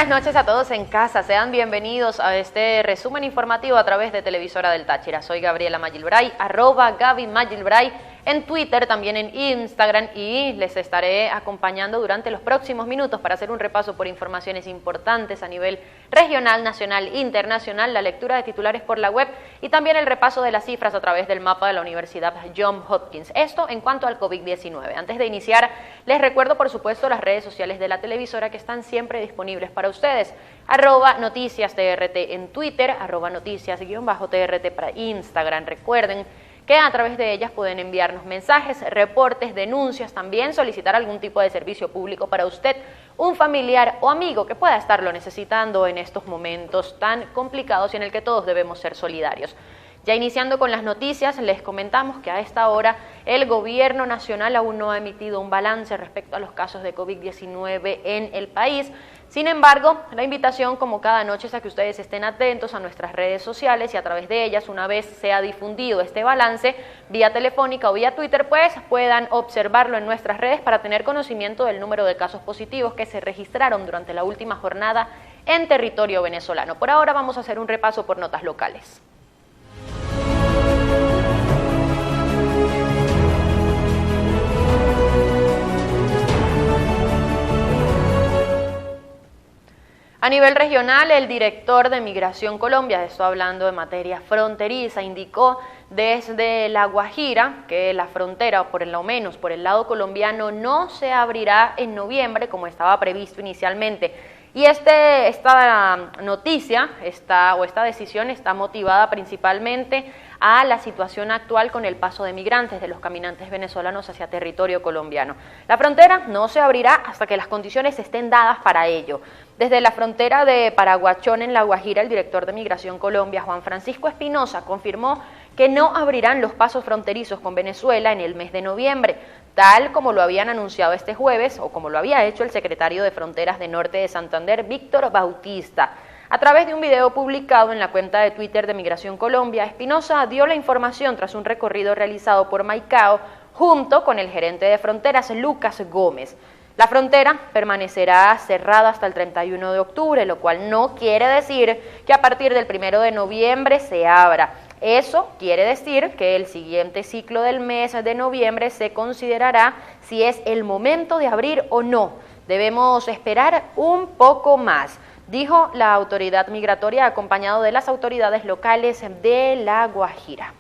buenas noches a todos en casa. Sean bienvenidos a este resumen informativo a través de Televisora del Táchira. Soy Gabriela Magilbray, @GabyMagilbray en Twitter, también en Instagram, y les estaré acompañando durante los próximos minutos para hacer un repaso por informaciones importantes a nivel regional, nacional, internacional, la lectura de titulares por la web y también el repaso de las cifras a través del mapa de la Universidad Johns Hopkins. Esto en cuanto al COVID-19. Antes de iniciar, les recuerdo por supuesto las redes sociales de la televisora que están siempre disponibles para ustedes. @NoticiasTRT en Twitter, @noticias_TRT para Instagram. Recuerden que a través de ellas pueden enviarnos mensajes, reportes, denuncias, también solicitar algún tipo de servicio público para usted, un familiar o amigo que pueda estarlo necesitando en estos momentos tan complicados y en el que todos debemos ser solidarios. Ya iniciando con las noticias, les comentamos que a esta hora el gobierno nacional aún no ha emitido un balance respecto a los casos de COVID-19 en el país. Sin embargo, la invitación, como cada noche, es a que ustedes estén atentos a nuestras redes sociales y a través de ellas, una vez sea difundido este balance, vía telefónica o vía Twitter, pues puedan observarlo en nuestras redes para tener conocimiento del número de casos positivos que se registraron durante la última jornada en territorio venezolano. Por ahora vamos a hacer un repaso por notas locales. A nivel regional, el director de Migración Colombia, estoy hablando de materia fronteriza, indicó desde La Guajira que la frontera, por lo menos por el lado colombiano, no se abrirá en noviembre como estaba previsto inicialmente. Y esta noticia, esta decisión está motivada principalmente a la situación actual con el paso de migrantes, de los caminantes venezolanos hacia territorio colombiano. La frontera no se abrirá hasta que las condiciones estén dadas para ello. Desde la frontera de Paraguachón en La Guajira, el director de Migración Colombia, Juan Francisco Espinosa, confirmó que no abrirán los pasos fronterizos con Venezuela en el mes de noviembre, tal como lo habían anunciado este jueves o como lo había hecho el secretario de Fronteras de Norte de Santander, Víctor Bautista. A través de un video publicado en la cuenta de Twitter de Migración Colombia, Espinosa dio la información tras un recorrido realizado por Maicao junto con el gerente de Fronteras, Lucas Gómez. La frontera permanecerá cerrada hasta el 31 de octubre, lo cual no quiere decir que a partir del 1 de noviembre se abra. Eso quiere decir que el siguiente ciclo del mes de noviembre se considerará si es el momento de abrir o no. Debemos esperar un poco más, dijo la autoridad migratoria acompañado de las autoridades locales de La Guajira.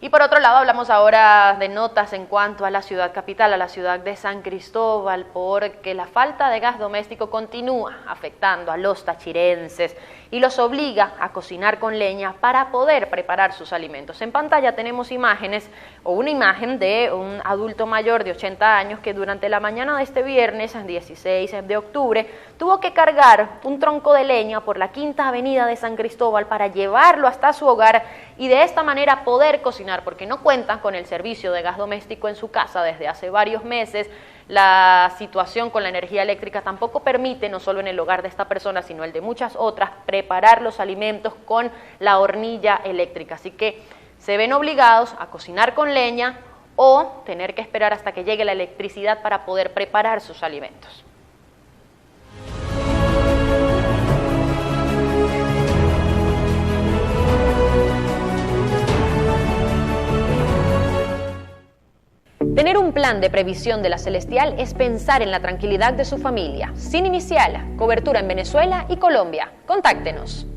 Y por otro lado, hablamos ahora de notas en cuanto a la ciudad capital, a la ciudad de San Cristóbal, porque la falta de gas doméstico continúa afectando a los tachirenses y los obliga a cocinar con leña para poder preparar sus alimentos. En pantalla tenemos imágenes o una imagen de un adulto mayor de 80 años que durante la mañana de este viernes, 16 de octubre, tuvo que cargar un tronco de leña por la Quinta Avenida de San Cristóbal para llevarlo hasta su hogar y de esta manera poder cocinar, porque no cuentan con el servicio de gas doméstico en su casa desde hace varios meses. La situación con la energía eléctrica tampoco permite, no solo en el hogar de esta persona, sino el de muchas otras, preparar los alimentos con la hornilla eléctrica. Así que se ven obligados a cocinar con leña o tener que esperar hasta que llegue la electricidad para poder preparar sus alimentos. Tener un plan de previsión de la Celestial es pensar en la tranquilidad de su familia. Sin inicial, cobertura en Venezuela y Colombia. Contáctenos.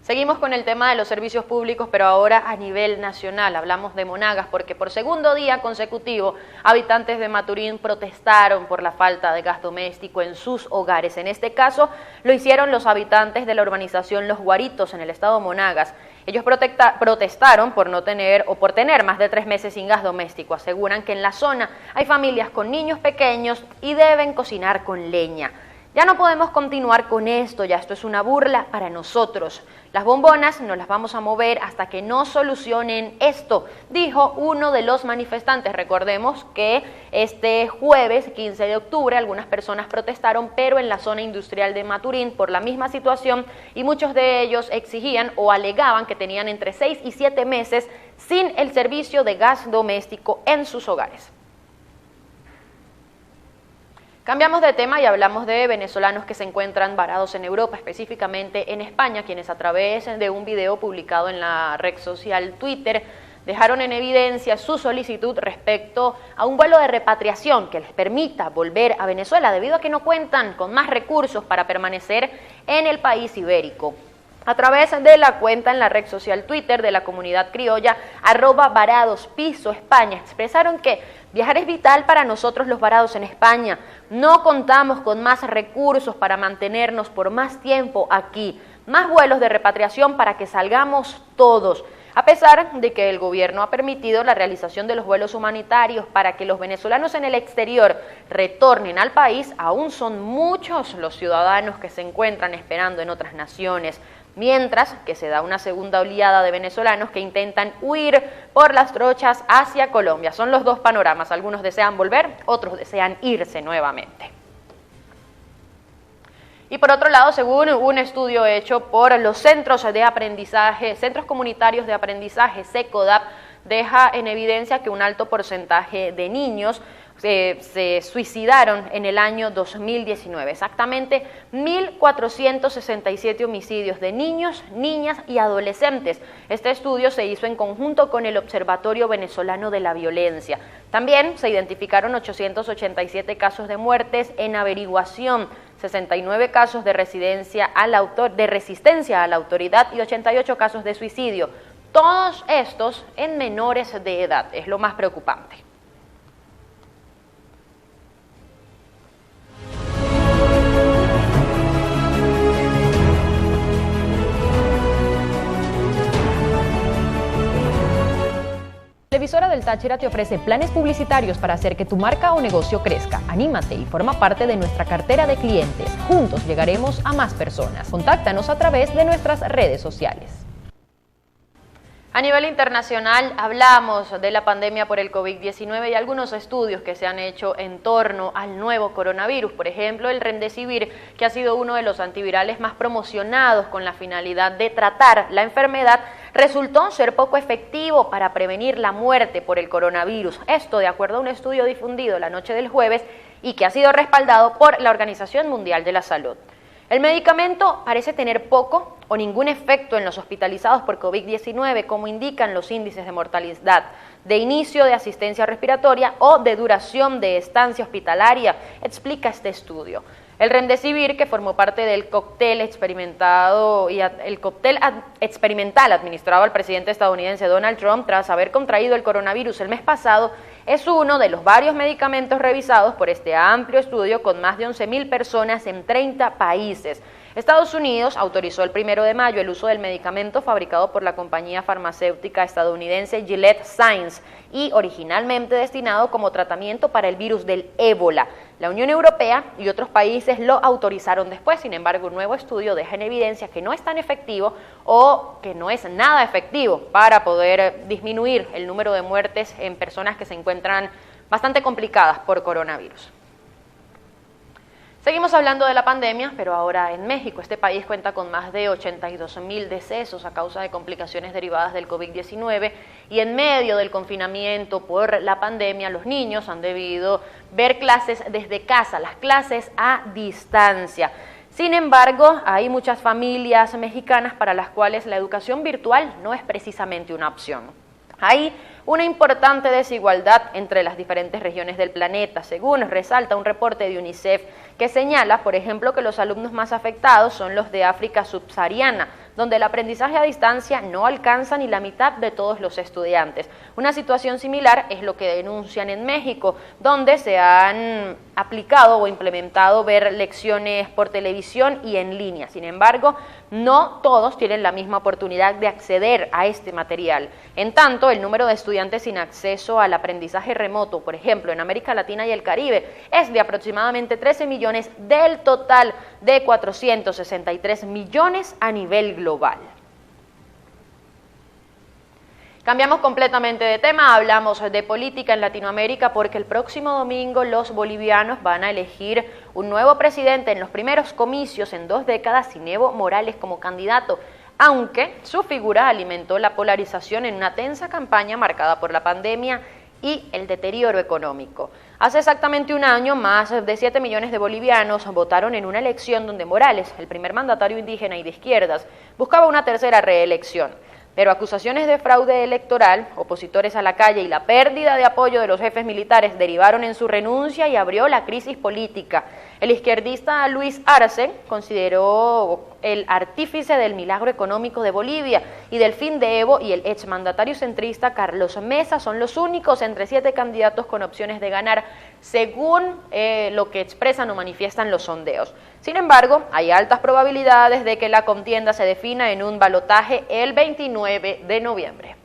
Seguimos con el tema de los servicios públicos, pero ahora a nivel nacional. Hablamos de Monagas porque por segundo día consecutivo habitantes de Maturín protestaron por la falta de gas doméstico en sus hogares. En este caso lo hicieron los habitantes de la urbanización Los Guaritos en el estado Monagas. Ellos protestaron por no tener o por tener más de 3 meses sin gas doméstico. Aseguran que en la zona hay familias con niños pequeños y deben cocinar con leña. Ya no podemos continuar con esto, ya esto es una burla para nosotros. Las bombonas no las vamos a mover hasta que no solucionen esto, dijo uno de los manifestantes. Recordemos que este jueves 15 de octubre algunas personas protestaron, pero en la zona industrial de Maturín por la misma situación, y muchos de ellos exigían o alegaban que tenían entre 6 y 7 meses sin el servicio de gas doméstico en sus hogares. Cambiamos de tema y hablamos de venezolanos que se encuentran varados en Europa, específicamente en España, quienes a través de un video publicado en la red social Twitter dejaron en evidencia su solicitud respecto a un vuelo de repatriación que les permita volver a Venezuela debido a que no cuentan con más recursos para permanecer en el país ibérico. A través de la cuenta en la red social Twitter de la comunidad criolla @varadospiso_España expresaron que viajar es vital para nosotros los varados en España. No contamos con más recursos para mantenernos por más tiempo aquí. Más vuelos de repatriación para que salgamos todos. A pesar de que el gobierno ha permitido la realización de los vuelos humanitarios para que los venezolanos en el exterior retornen al país, aún son muchos los ciudadanos que se encuentran esperando en otras naciones, mientras que se da una segunda oleada de venezolanos que intentan huir por las trochas hacia Colombia. Son los dos panoramas, algunos desean volver, otros desean irse nuevamente. Y por otro lado, según un estudio hecho por los centros comunitarios de aprendizaje, SECODAP, deja en evidencia que un alto porcentaje de niños se suicidaron en el año 2019, exactamente 1.467 homicidios de niños, niñas y adolescentes. Este estudio se hizo en conjunto con el Observatorio Venezolano de la Violencia. También se identificaron 887 casos de muertes en averiguación, 69 casos de resistencia a la autoridad y 88 casos de suicidio. Todos estos en menores de edad, es lo más preocupante. La televisora del Táchira te ofrece planes publicitarios para hacer que tu marca o negocio crezca. Anímate y forma parte de nuestra cartera de clientes. Juntos llegaremos a más personas. Contáctanos a través de nuestras redes sociales. A nivel internacional hablamos de la pandemia por el COVID-19 y algunos estudios que se han hecho en torno al nuevo coronavirus. Por ejemplo, el Remdesivir, que ha sido uno de los antivirales más promocionados con la finalidad de tratar la enfermedad, resultó ser poco efectivo para prevenir la muerte por el coronavirus. Esto de acuerdo a un estudio difundido la noche del jueves y que ha sido respaldado por la Organización Mundial de la Salud. El medicamento parece tener poco o ningún efecto en los hospitalizados por COVID-19, como indican los índices de mortalidad, de inicio de asistencia respiratoria o de duración de estancia hospitalaria, explica este estudio. El Remdesivir, que formó parte del cóctel experimental administrado al presidente estadounidense Donald Trump tras haber contraído el coronavirus el mes pasado, es uno de los varios medicamentos revisados por este amplio estudio con más de 11.000 personas en 30 países. Estados Unidos autorizó el 1 de mayo el uso del medicamento fabricado por la compañía farmacéutica estadounidense Gilead Sciences y originalmente destinado como tratamiento para el virus del ébola. La Unión Europea y otros países lo autorizaron después, sin embargo, un nuevo estudio deja en evidencia que no es tan efectivo o que no es nada efectivo para poder disminuir el número de muertes en personas que se encuentran bastante complicadas por coronavirus. Seguimos hablando de la pandemia, pero ahora en México. Este país cuenta con más de 82.000 decesos a causa de complicaciones derivadas del COVID-19 y en medio del confinamiento por la pandemia, los niños han debido ver clases desde casa, las clases a distancia. Sin embargo, hay muchas familias mexicanas para las cuales la educación virtual no es precisamente una opción. Hay una importante desigualdad entre las diferentes regiones del planeta, según resalta un reporte de UNICEF que señala, por ejemplo, que los alumnos más afectados son los de África subsahariana, donde el aprendizaje a distancia no alcanza ni la mitad de todos los estudiantes. Una situación similar es lo que denuncian en México, donde se han aplicado o implementado ver lecciones por televisión y en línea. Sin embargo, no todos tienen la misma oportunidad de acceder a este material. En tanto, el número de estudiantes sin acceso al aprendizaje remoto, por ejemplo, en América Latina y el Caribe, es de aproximadamente 13 millones del total de 463 millones a nivel global. Cambiamos completamente de tema, hablamos de política en Latinoamérica porque el próximo domingo los bolivianos van a elegir un nuevo presidente en los primeros comicios en 2 décadas sin Evo Morales como candidato, aunque su figura alimentó la polarización en una tensa campaña marcada por la pandemia y el deterioro económico. Hace exactamente un año, más de 7 millones de bolivianos votaron en una elección donde Morales, el primer mandatario indígena y de izquierdas, buscaba una tercera reelección. Pero acusaciones de fraude electoral, opositores a la calle y la pérdida de apoyo de los jefes militares derivaron en su renuncia y abrió la crisis política. El izquierdista Luis Arce consideró el artífice del milagro económico de Bolivia y del fin de Evo, y el exmandatario centrista Carlos Mesa son los únicos entre 7 candidatos con opciones de ganar, según lo que expresan o manifiestan los sondeos. Sin embargo, hay altas probabilidades de que la contienda se defina en un balotaje el 29 de noviembre.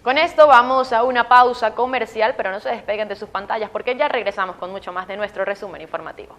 Con esto vamos a una pausa comercial, pero no se despeguen de sus pantallas porque ya regresamos con mucho más de nuestro resumen informativo.